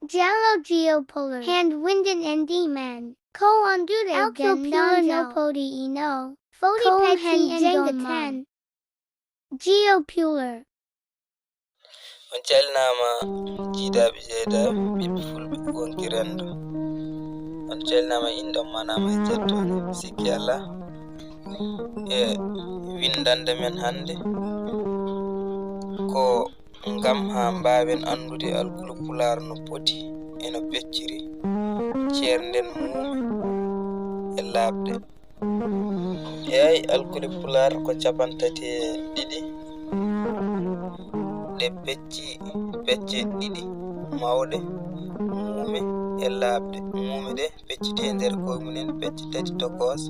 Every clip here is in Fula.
Jallo geopolar. Hand winden and man. Ko ondude alcopular no podi eno. Fodi peti and ten. Geopular. On calnama jiidaɓe jeyda ɓiɓɓe fulɓe wonki rendo. On calnama indon manama e jettode sikki Allah e windande men hande ko ngam ha mbawen andude alkulu pular no poti e no becciri ceernden muumi e laaɓde. Eyi alkuli pular ko capantati e ɗiɗi ɗe pecce ɗiɗi mawɗe muumi e laaɓde. Muumi ɗe pecciti e nder koymumen, pecce tati tokos,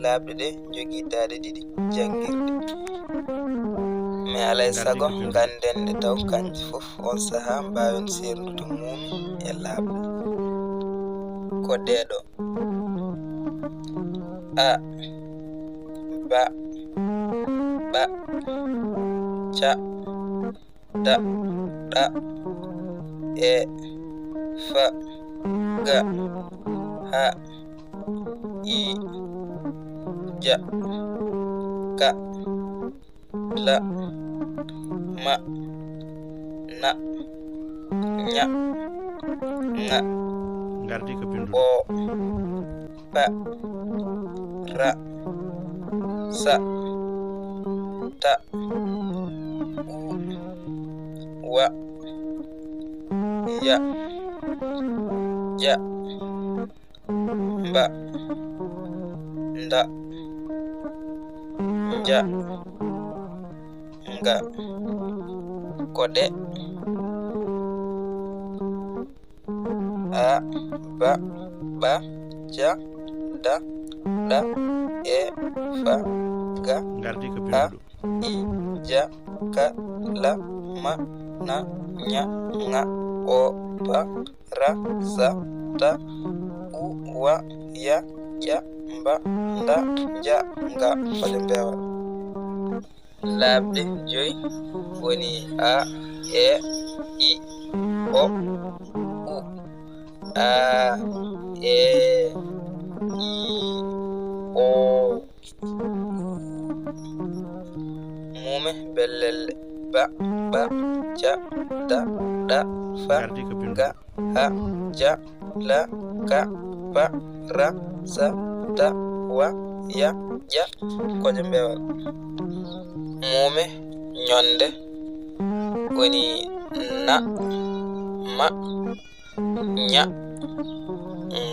laaɓde ɗe jogii daade ɗiɗi janngirde. Mi alay sago ganden nde taw kanji fof on saha mbawen serdude muumi e laaɓde ko ɗeɗo: a ba ba ca da ɗa e fa ga ha i ja ka la ma na nya nga o pa ra sa ta u wa ya ja ba nda ja nga kode a ba ba ja da ɗa e fa ga ha i ja ka la ma na nya nga o pa ra sa ta u wa ya ja ba nda ja nga fode mbewa. Laaɓde joyi woni a e i o u. A e i o mume bellelle ba ba ca da ɗa fa ga ha ja la ka pa ra sa ta wa ya ja koje mbewal. Mume nyonde woni na ma nya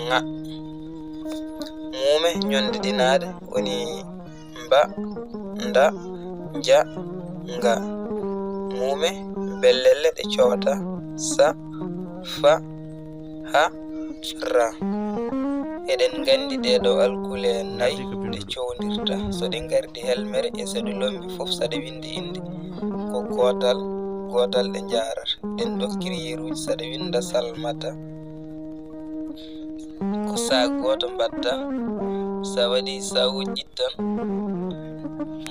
nga. Mume nyonde dinade woni mba nda ja nga. Mume bellelle ɗe cowata sa fa ha ra. Eɗen gandi ɗeɗo alkule nayi ɗe cowdirta. So ɗe gardi helmere e so ɗe lombi fof saɗa windi inde ko gotal gotal ɗe jarata. Ɗen dokkiri yeruji saɗa winda salmata ko sa goto mbatta. Sa waɗi sa wujjittan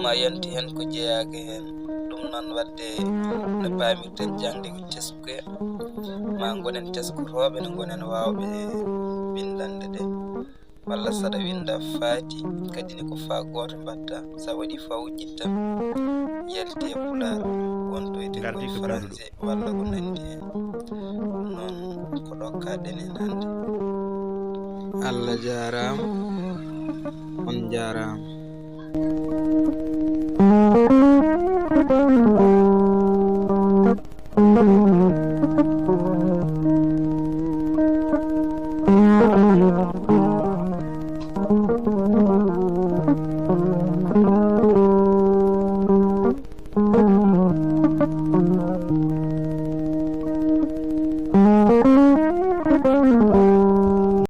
ma yanti hen ko jeeyaga hen. Ɗum noon wadde no pamirten jangde ko teskuge ma gonen teskoroɓe no gonen wawɓe bindande ɗe, walla saɗa winda faati kadine ko fa goto mbatta. Sa waɗi fa wujjitta yalti e pular wontoyde ko français walla ko nandi hen. Non ko ɗokkaɗen hen hande. Allah jarama, on jarama.